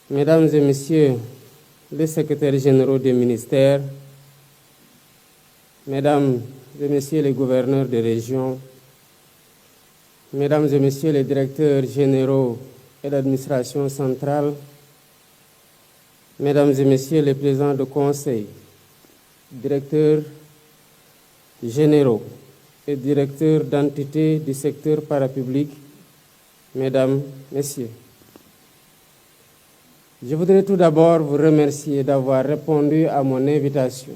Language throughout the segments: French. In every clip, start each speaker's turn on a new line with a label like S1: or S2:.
S1: Mesdames et Messieurs les secrétaires généraux des ministères, Mesdames et Messieurs les gouverneurs de région, Mesdames et Messieurs les directeurs généraux et d'administration centrale, Mesdames et Messieurs les présidents de conseil, directeurs généraux et directeurs d'entités du secteur parapublic, Mesdames, Messieurs. Je voudrais tout d'abord vous remercier d'avoir répondu à mon invitation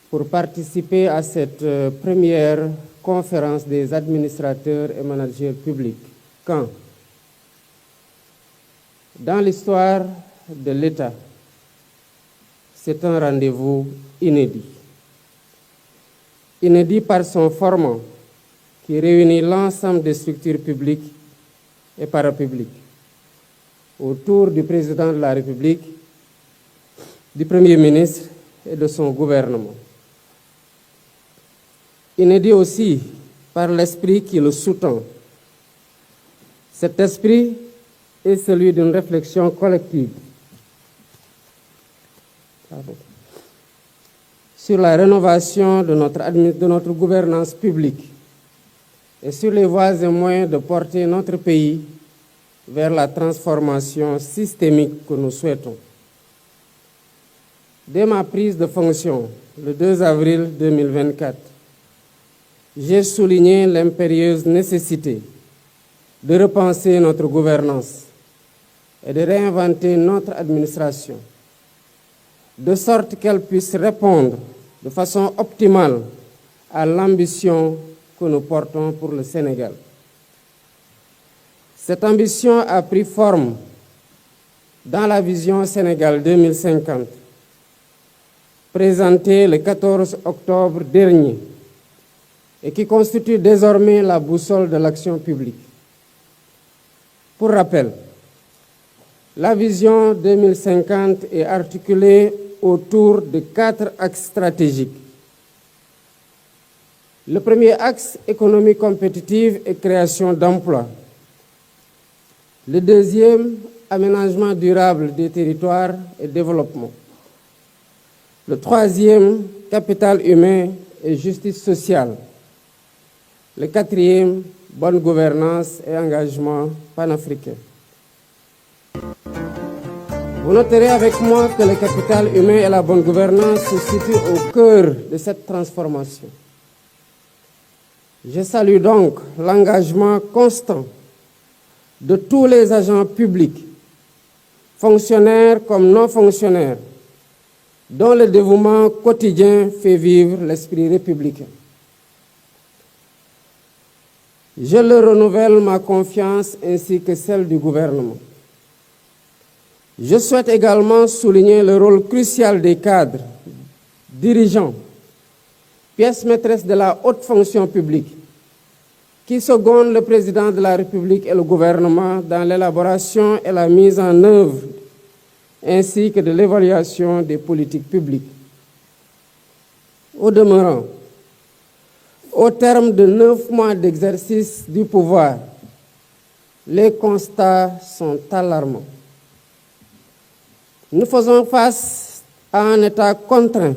S1: pour participer à cette première conférence des administrateurs et managers publics. Quand, dans l'histoire de l'État, c'est un rendez-vous inédit. Inédit par son format qui réunit l'ensemble des structures publiques et parapubliques autour du président de la République, du Premier ministre et de son gouvernement. Inédit aussi par l'esprit qui le sous-tend. Cet esprit est celui d'une réflexion collective sur la rénovation de notre gouvernance publique et sur les voies et moyens de porter notre pays vers la transformation systémique que nous souhaitons. Dès ma prise de fonction, le 2 avril 2024, j'ai souligné l'impérieuse nécessité de repenser notre gouvernance et de réinventer notre administration, de sorte qu'elle puisse répondre de façon optimale à l'ambition que nous portons pour le Sénégal. Cette ambition a pris forme dans la vision Sénégal 2050, présentée le 14 octobre dernier et qui constitue désormais la boussole de l'action publique. Pour rappel, la vision 2050 est articulée autour de 4 axes stratégiques. Le premier axe, économie compétitive et création d'emplois. Le deuxième, aménagement durable des territoires et développement. Le troisième, capital humain et justice sociale. Le quatrième, bonne gouvernance et engagement panafricain. Vous noterez avec moi que le capital humain et la bonne gouvernance se situent au cœur de cette transformation. Je salue donc l'engagement constant de tous les agents publics, fonctionnaires comme non fonctionnaires, dont le dévouement quotidien fait vivre l'esprit républicain. Je leur renouvelle ma confiance ainsi que celle du gouvernement. Je souhaite également souligner le rôle crucial des cadres, dirigeants, pièces maîtresses de la haute fonction publique, qui secondent le président de la République et le gouvernement dans l'élaboration et la mise en œuvre, ainsi que de l'évaluation des politiques publiques. Au demeurant, au terme de 9 mois d'exercice du pouvoir, les constats sont alarmants. Nous faisons face à un État contraint,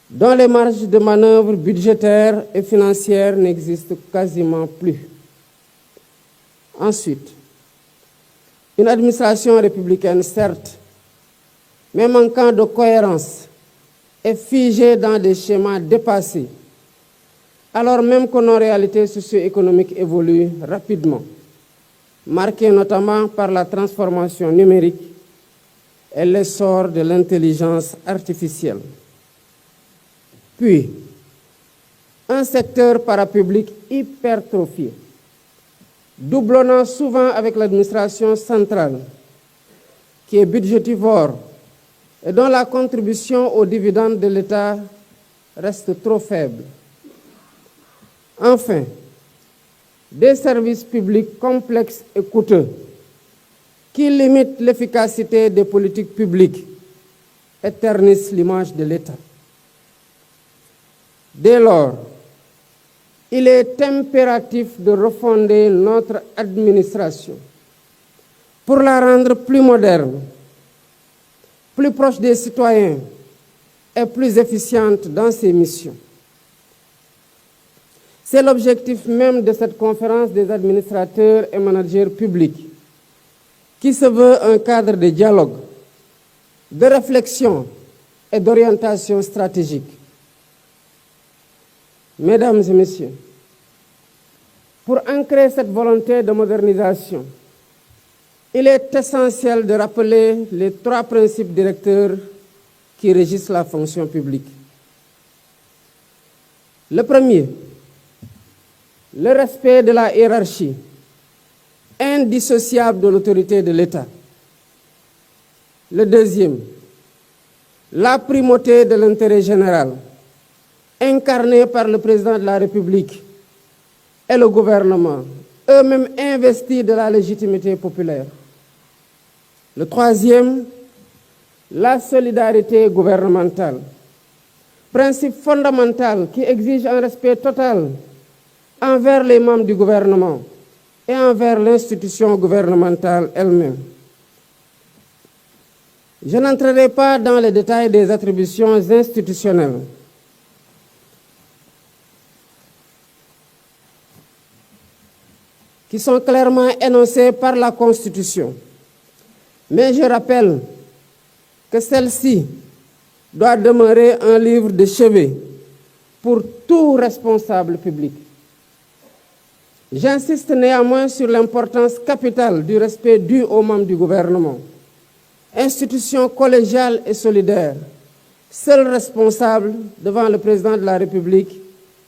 S1: dont les marges de manœuvre budgétaires et financières n'existent quasiment plus. Ensuite, une administration républicaine, certes, mais manquant de cohérence et figée dans des schémas dépassés, alors même que nos réalités socio-économiques évoluent rapidement, marquées notamment par la transformation numérique et l'essor de l'intelligence artificielle. Puis, un secteur parapublic hypertrophié, doublonnant souvent avec l'administration centrale, qui est budgétivore et dont la contribution aux dividendes de l'État reste trop faible. Enfin, des services publics complexes et coûteux qui limitent l'efficacité des politiques publiques et ternissent l'image de l'État. Dès lors, il est impératif de refonder notre administration pour la rendre plus moderne, plus proche des citoyens et plus efficiente dans ses missions. C'est l'objectif même de cette conférence des administrateurs et managers publics, qui se veut un cadre de dialogue, de réflexion et d'orientation stratégique. Mesdames et messieurs, pour ancrer cette volonté de modernisation, il est essentiel de rappeler les 3 principes directeurs qui régissent la fonction publique. Le premier, le respect de la hiérarchie, indissociable de l'autorité de l'État. Le deuxième, la primauté de l'intérêt général, incarné par le président de la République et le gouvernement, eux-mêmes investis de la légitimité populaire. Le troisième, la solidarité gouvernementale, principe fondamental qui exige un respect total envers les membres du gouvernement et envers l'institution gouvernementale elle-même. Je n'entrerai pas dans les détails des attributions institutionnelles. Qui sont clairement énoncées par la Constitution. Mais je rappelle que celle-ci doit demeurer un livre de chevet pour tout responsable public. J'insiste néanmoins sur l'importance capitale du respect dû aux membres du gouvernement, institution collégiale et solidaire, seul responsable devant le président de la République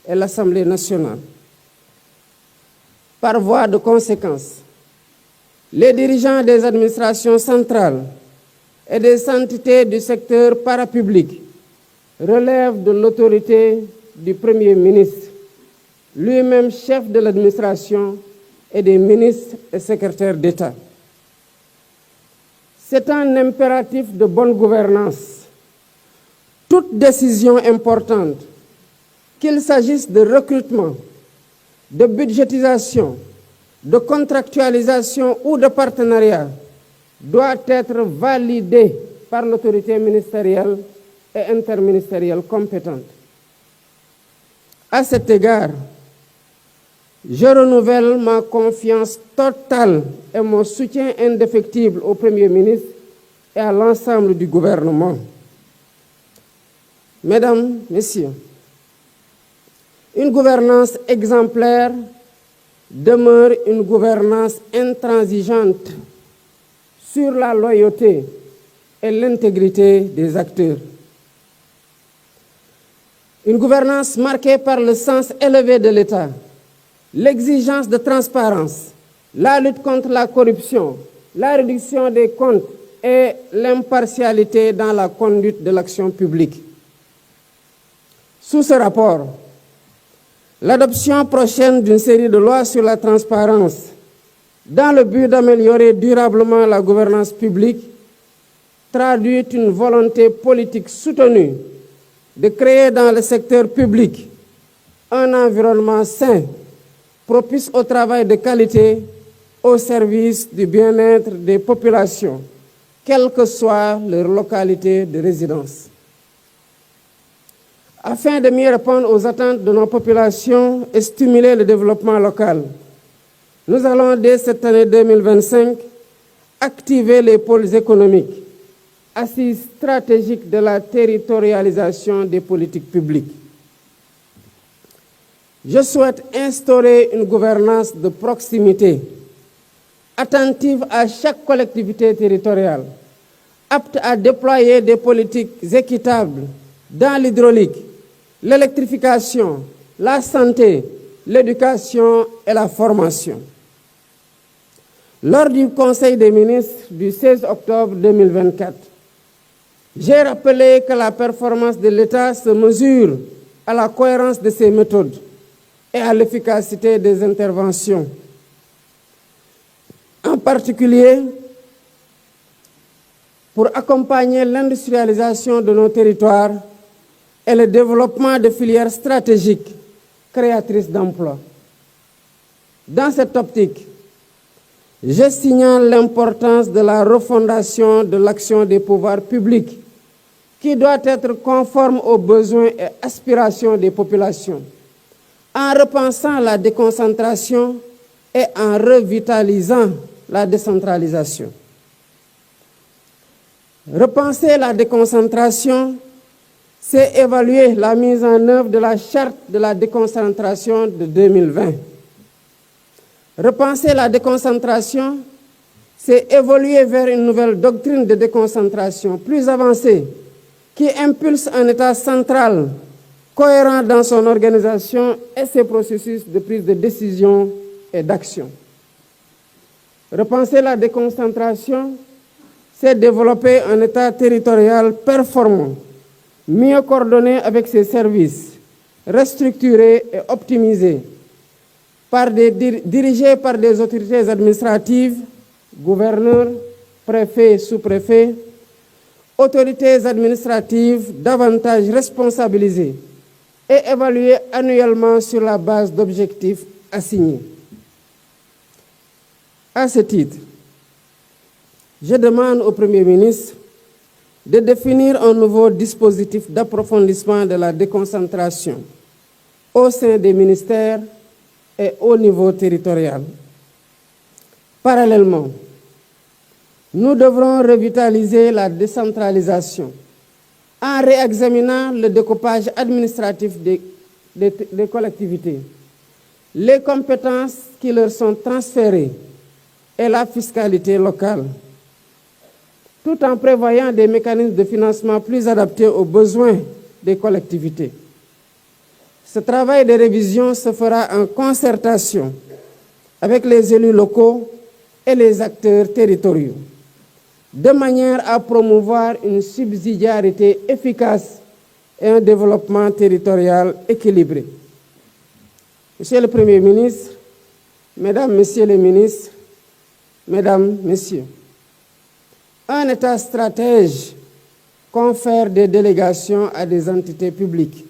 S1: et l'Assemblée nationale. Par voie de conséquence, les dirigeants des administrations centrales et des entités du secteur parapublic relèvent de l'autorité du Premier ministre, lui-même chef de l'administration, et des ministres et secrétaires d'État. C'est un impératif de bonne gouvernance. Toute décision importante, qu'il s'agisse de recrutement, de budgétisation, de contractualisation ou de partenariat, doit être validée par l'autorité ministérielle et interministérielle compétente. À cet égard, je renouvelle ma confiance totale et mon soutien indéfectible au Premier ministre et à l'ensemble du gouvernement. Mesdames, Messieurs, une gouvernance exemplaire demeure une gouvernance intransigeante sur la loyauté et l'intégrité des acteurs. Une gouvernance marquée par le sens élevé de l'État, l'exigence de transparence, la lutte contre la corruption, la réduction des comptes et l'impartialité dans la conduite de l'action publique. Sous ce rapport, l'adoption prochaine d'une série de lois sur la transparence dans le but d'améliorer durablement la gouvernance publique traduit une volonté politique soutenue de créer dans le secteur public un environnement sain, propice au travail de qualité au service du bien-être des populations, quelle que soit leur localité de résidence. Afin de mieux répondre aux attentes de nos populations et stimuler le développement local, nous allons dès cette année 2025 activer les pôles économiques, assises stratégiques de la territorialisation des politiques publiques. Je souhaite instaurer une gouvernance de proximité, attentive à chaque collectivité territoriale, apte à déployer des politiques équitables dans l'hydraulique, l'électrification, la santé, l'éducation et la formation. Lors du Conseil des ministres du 16 octobre 2024, j'ai rappelé que la performance de l'État se mesure à la cohérence de ses méthodes et à l'efficacité des interventions. En particulier, pour accompagner l'industrialisation de nos territoires et le développement de filières stratégiques créatrices d'emplois. Dans cette optique, je signale l'importance de la refondation de l'action des pouvoirs publics qui doit être conforme aux besoins et aspirations des populations, en repensant la déconcentration et en revitalisant la décentralisation. Repenser la déconcentration, c'est évaluer la mise en œuvre de la charte de la déconcentration de 2020. Repenser la déconcentration, c'est évoluer vers une nouvelle doctrine de déconcentration plus avancée qui impulse un État central cohérent dans son organisation et ses processus de prise de décision et d'action. Repenser la déconcentration, c'est développer un État territorial performant, mieux coordonné avec ses services, restructuré et optimisé, dirigé par des autorités administratives, gouverneurs, préfets, sous-préfets, autorités administratives davantage responsabilisées et évaluées annuellement sur la base d'objectifs assignés. À ce titre, je demande au Premier ministre de définir un nouveau dispositif d'approfondissement de la déconcentration au sein des ministères et au niveau territorial. Parallèlement, nous devrons revitaliser la décentralisation en réexaminant le découpage administratif des collectivités, les compétences qui leur sont transférées et la fiscalité locale, tout en prévoyant des mécanismes de financement plus adaptés aux besoins des collectivités. Ce travail de révision se fera en concertation avec les élus locaux et les acteurs territoriaux, de manière à promouvoir une subsidiarité efficace et un développement territorial équilibré. Monsieur le Premier ministre, Mesdames, Messieurs les ministres, Mesdames, Messieurs, un État stratège confère des délégations à des entités publiques,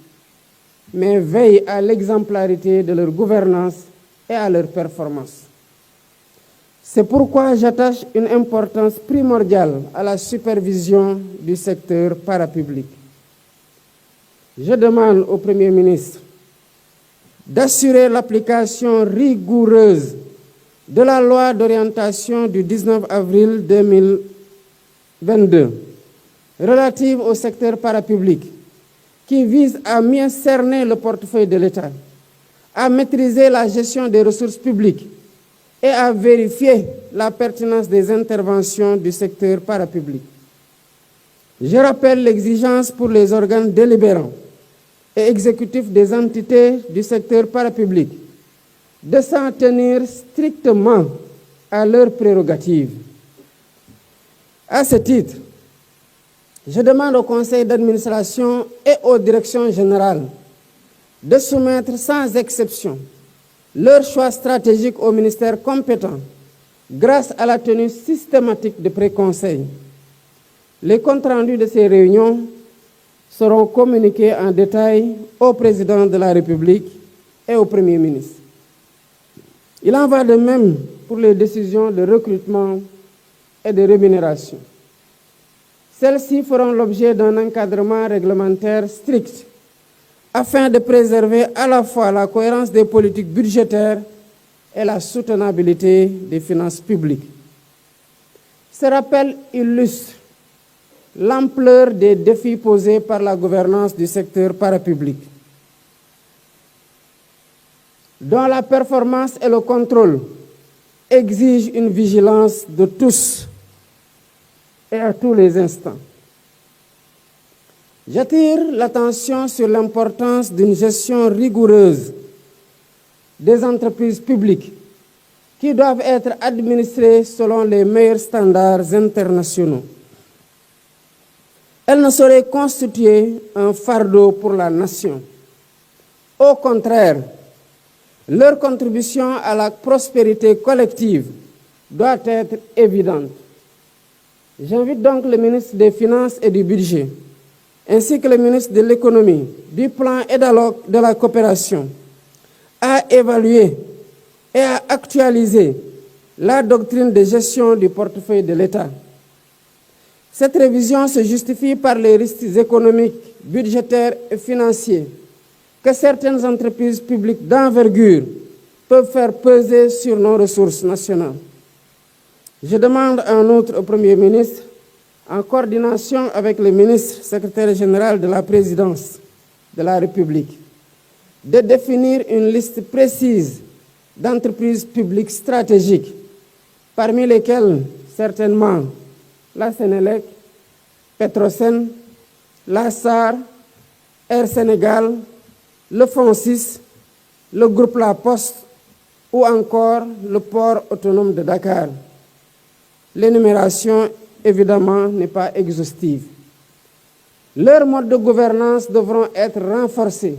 S1: mais veille à l'exemplarité de leur gouvernance et à leur performance. C'est pourquoi j'attache une importance primordiale à la supervision du secteur parapublic. Je demande au Premier ministre d'assurer l'application rigoureuse de la loi d'orientation du 19 avril 2022 relative au secteur parapublic qui vise à mieux cerner le portefeuille de l'État, à maîtriser la gestion des ressources publiques et à vérifier la pertinence des interventions du secteur parapublic. Je rappelle l'exigence pour les organes délibérants et exécutifs des entités du secteur parapublic de s'en tenir strictement à leurs prérogatives. À ce titre, je demande au conseil d'administration et aux directions générales de soumettre sans exception leur choix stratégique au ministère compétent grâce à la tenue systématique de pré-conseils. Les comptes rendus de ces réunions seront communiqués en détail au président de la République et au Premier ministre. Il en va de même pour les décisions de recrutement et de rémunération. Celles-ci feront l'objet d'un encadrement réglementaire strict afin de préserver à la fois la cohérence des politiques budgétaires et la soutenabilité des finances publiques. Ce rappel illustre l'ampleur des défis posés par la gouvernance du secteur parapublic, dont la performance et le contrôle exigent une vigilance de tous et à tous les instants. J'attire l'attention sur l'importance d'une gestion rigoureuse des entreprises publiques qui doivent être administrées selon les meilleurs standards internationaux. Elles ne sauraient constituer un fardeau pour la nation. Au contraire, leur contribution à la prospérité collective doit être évidente. J'invite donc le ministre des Finances et du Budget, ainsi que le ministre de l'Économie, du Plan et de la Coopération, à évaluer et à actualiser la doctrine de gestion du portefeuille de l'État. Cette révision se justifie par les risques économiques, budgétaires et financiers que certaines entreprises publiques d'envergure peuvent faire peser sur nos ressources nationales. Je demande en outre au Premier ministre, en coordination avec le ministre secrétaire général de la Présidence de la République, de définir une liste précise d'entreprises publiques stratégiques, parmi lesquelles certainement la Sénélec, Petrosen, la SAR, Air Sénégal, le FONSIS, le groupe La Poste ou encore le port autonome de Dakar. L'énumération, évidemment, n'est pas exhaustive. Leurs modes de gouvernance devront être renforcés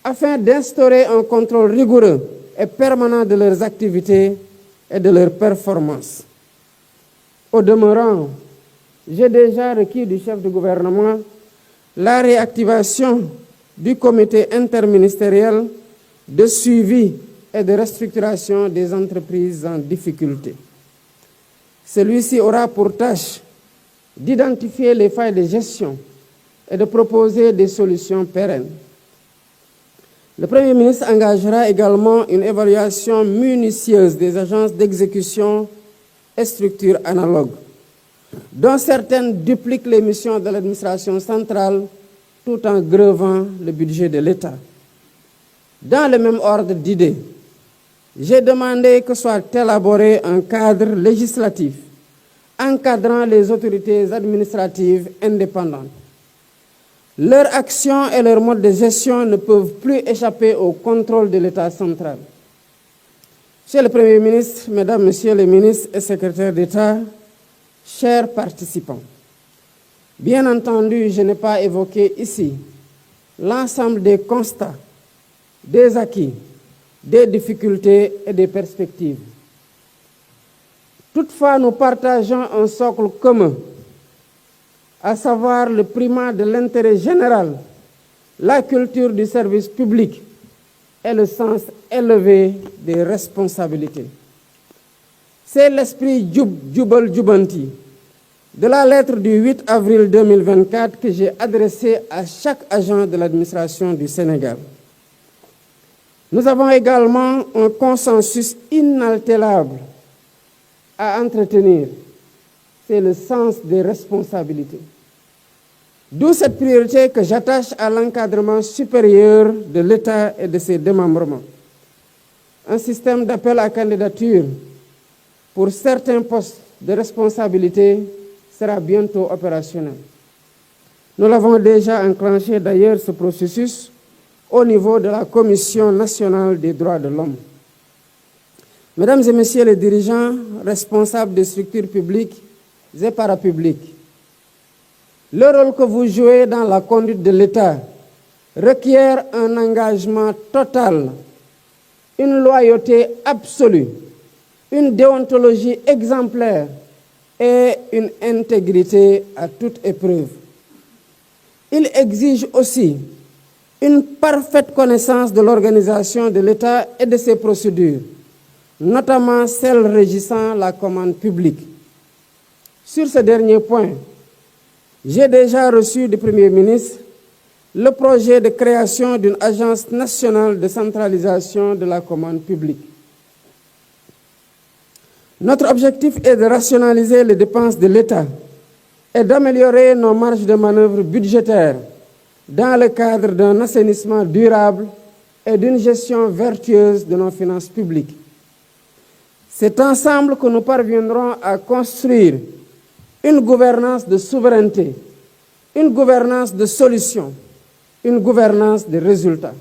S1: afin d'instaurer un contrôle rigoureux et permanent de leurs activités et de leurs performances. Au demeurant, j'ai déjà requis du chef du gouvernement la réactivation du comité interministériel de suivi et de restructuration des entreprises en difficulté. Celui-ci aura pour tâche d'identifier les failles de gestion et de proposer des solutions pérennes. Le Premier ministre engagera également une évaluation minutieuse des agences d'exécution et structures analogues, dont certaines dupliquent les missions de l'administration centrale tout en grevant le budget de l'État. Dans le même ordre d'idées, j'ai demandé que soit élaboré un cadre législatif encadrant les autorités administratives indépendantes. Leur action et leur mode de gestion ne peuvent plus échapper au contrôle de l'État central. Monsieur le Premier ministre, Mesdames, Messieurs les ministres et secrétaires d'État, chers participants, bien entendu, je n'ai pas évoqué ici l'ensemble des constats, des acquis, des difficultés et des perspectives. Toutefois, nous partageons un socle commun, à savoir le primat de l'intérêt général, la culture du service public et le sens élevé des responsabilités. C'est l'esprit Jubal Jubanti de la lettre du 8 avril 2024 que j'ai adressée à chaque agent de l'administration du Sénégal. Nous avons également un consensus inaltérable à entretenir. C'est le sens des responsabilités. D'où cette priorité que j'attache à l'encadrement supérieur de l'État et de ses démembrements. Un système d'appel à candidature pour certains postes de responsabilité sera bientôt opérationnel. Nous l'avons déjà enclenché d'ailleurs ce processus au niveau de la Commission nationale des droits de l'homme. Mesdames et Messieurs les dirigeants responsables des structures publiques et parapubliques, le rôle que vous jouez dans la conduite de l'État requiert un engagement total, une loyauté absolue, une déontologie exemplaire et une intégrité à toute épreuve. Il exige aussi une parfaite connaissance de l'organisation de l'État et de ses procédures, notamment celles régissant la commande publique. Sur ce dernier point, j'ai déjà reçu du Premier ministre le projet de création d'une agence nationale de centralisation de la commande publique. Notre objectif est de rationaliser les dépenses de l'État et d'améliorer nos marges de manœuvre budgétaires dans le cadre d'un assainissement durable et d'une gestion vertueuse de nos finances publiques. C'est ensemble que nous parviendrons à construire une gouvernance de souveraineté, une gouvernance de solutions, une gouvernance de résultats.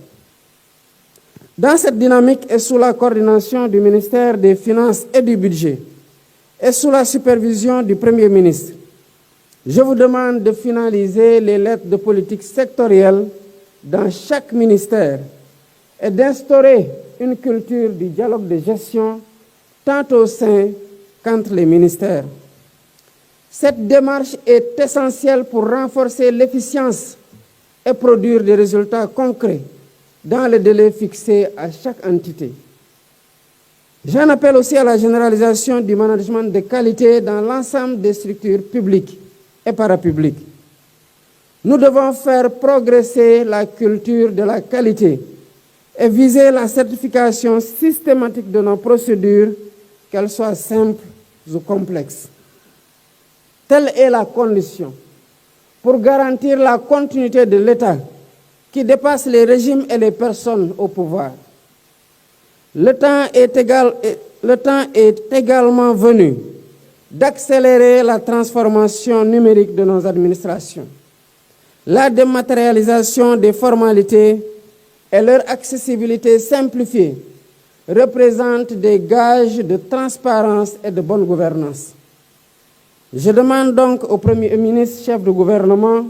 S1: Dans cette dynamique et sous la coordination du ministère des Finances et du Budget et sous la supervision du Premier ministre, je vous demande de finaliser les lettres de politique sectorielle dans chaque ministère et d'instaurer une culture du dialogue de gestion tant au sein qu'entre les ministères. Cette démarche est essentielle pour renforcer l'efficience et produire des résultats concrets dans le délai fixé à chaque entité. J'en appelle aussi à la généralisation du management de qualité dans l'ensemble des structures publiques et parapubliques. Nous devons faire progresser la culture de la qualité et viser la certification systématique de nos procédures, qu'elles soient simples ou complexes. Telle est la condition pour garantir la continuité de l'État qui dépasse les régimes et les personnes au pouvoir. Le temps est également venu d'accélérer la transformation numérique de nos administrations. La dématérialisation des formalités et leur accessibilité simplifiée représentent des gages de transparence et de bonne gouvernance. Je demande donc au Premier ministre, chef du gouvernement,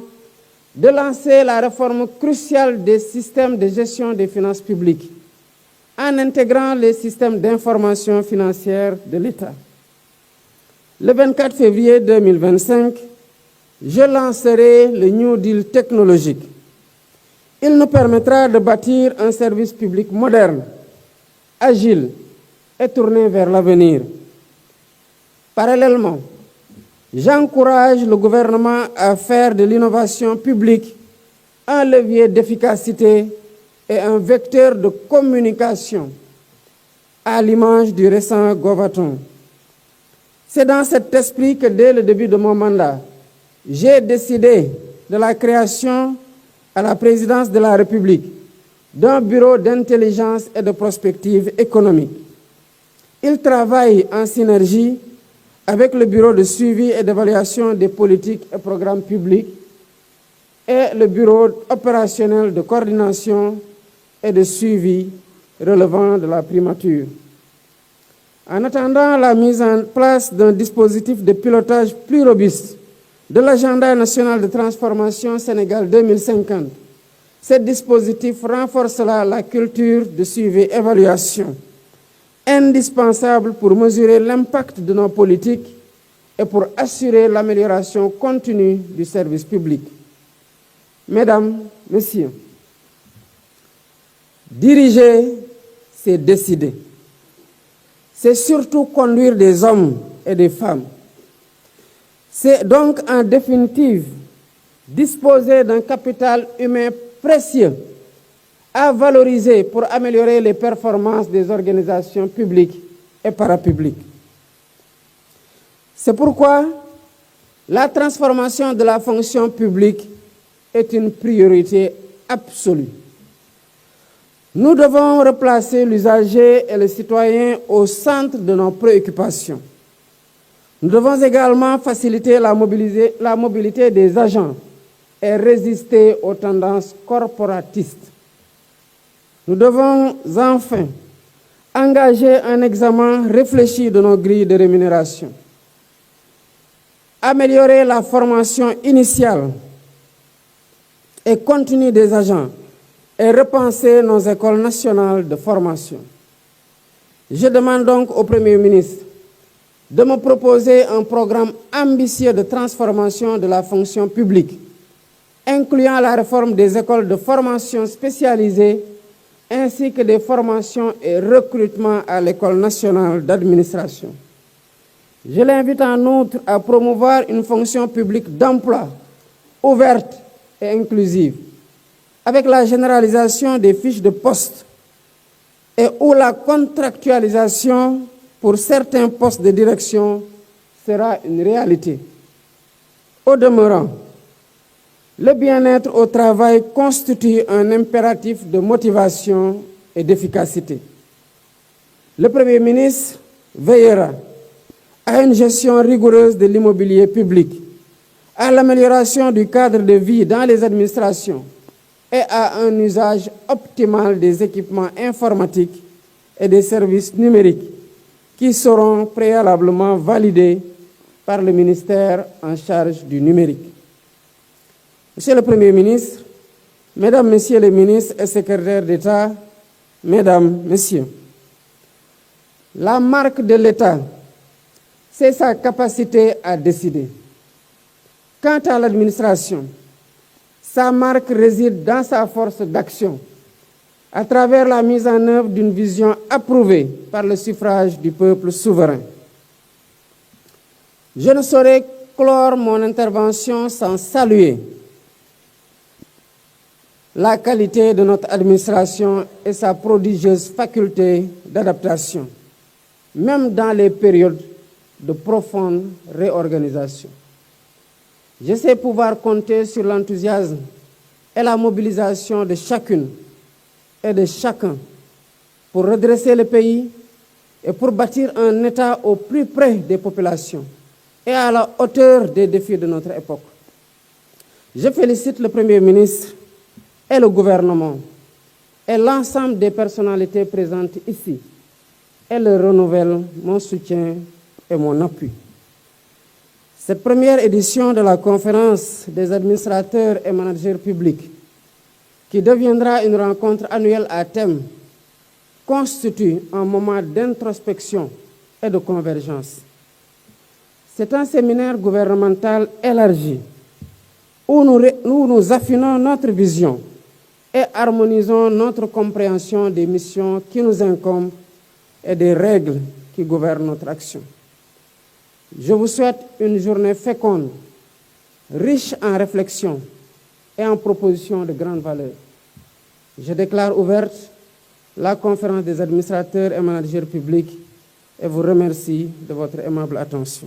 S1: de lancer la réforme cruciale des systèmes de gestion des finances publiques en intégrant les systèmes d'information financière de l'État. Le 24 février 2025, je lancerai le New Deal technologique. Il nous permettra de bâtir un service public moderne, agile et tourné vers l'avenir. Parallèlement, j'encourage le gouvernement à faire de l'innovation publique un levier d'efficacité et un vecteur de communication, à l'image du récent Govaton. C'est dans cet esprit que dès le début de mon mandat, j'ai décidé de la création à la présidence de la République d'un bureau d'intelligence et de prospective économique. Il travaille en synergie avec le bureau de suivi et d'évaluation des politiques et programmes publics et le bureau opérationnel de coordination et de suivi relevant de la primature. En attendant la mise en place d'un dispositif de pilotage plus robuste de l'agenda national de transformation Sénégal 2050, ce dispositif renforcera la culture de suivi et évaluation, indispensable pour mesurer l'impact de nos politiques et pour assurer l'amélioration continue du service public. Mesdames, Messieurs, diriger, c'est décider. C'est surtout conduire des hommes et des femmes. C'est donc en définitive disposer d'un capital humain précieux à valoriser pour améliorer les performances des organisations publiques et parapubliques. C'est pourquoi la transformation de la fonction publique est une priorité absolue. Nous devons replacer l'usager et le citoyen au centre de nos préoccupations. Nous devons également faciliter la mobilité des agents et résister aux tendances corporatistes. Nous devons enfin engager un examen réfléchi de nos grilles de rémunération, améliorer la formation initiale et continue des agents et repenser nos écoles nationales de formation. Je demande donc au Premier ministre de me proposer un programme ambitieux de transformation de la fonction publique, incluant la réforme des écoles de formation spécialisées ainsi que des formations et recrutements à l'École nationale d'administration. Je l'invite en outre à promouvoir une fonction publique d'emploi ouverte et inclusive, avec la généralisation des fiches de poste et où la contractualisation pour certains postes de direction sera une réalité. Au demeurant, le bien-être au travail constitue un impératif de motivation et d'efficacité. Le Premier ministre veillera à une gestion rigoureuse de l'immobilier public, à l'amélioration du cadre de vie dans les administrations et à un usage optimal des équipements informatiques et des services numériques qui seront préalablement validés par le ministère en charge du numérique. Monsieur le Premier ministre, Mesdames, Messieurs les ministres et secrétaires d'État, Mesdames, Messieurs, la marque de l'État, c'est sa capacité à décider. Quant à l'administration, sa marque réside dans sa force d'action, à travers la mise en œuvre d'une vision approuvée par le suffrage du peuple souverain. Je ne saurais clore mon intervention sans saluer la qualité de notre administration et sa prodigieuse faculté d'adaptation, même dans les périodes de profonde réorganisation. Je sais pouvoir compter sur l'enthousiasme et la mobilisation de chacune et de chacun pour redresser le pays et pour bâtir un État au plus près des populations et à la hauteur des défis de notre époque. Je félicite le Premier ministre et le gouvernement et l'ensemble des personnalités présentes ici et leur renouvelle mon soutien et mon appui. Cette première édition de la conférence des administrateurs et managers publics, qui deviendra une rencontre annuelle à thème, constitue un moment d'introspection et de convergence. C'est un séminaire gouvernemental élargi où nous affinons notre vision et harmonisons notre compréhension des missions qui nous incombent et des règles qui gouvernent notre action. Je vous souhaite une journée féconde, riche en réflexions et en propositions de grande valeur. Je déclare ouverte la conférence des administrateurs et managers publics et vous remercie de votre aimable attention.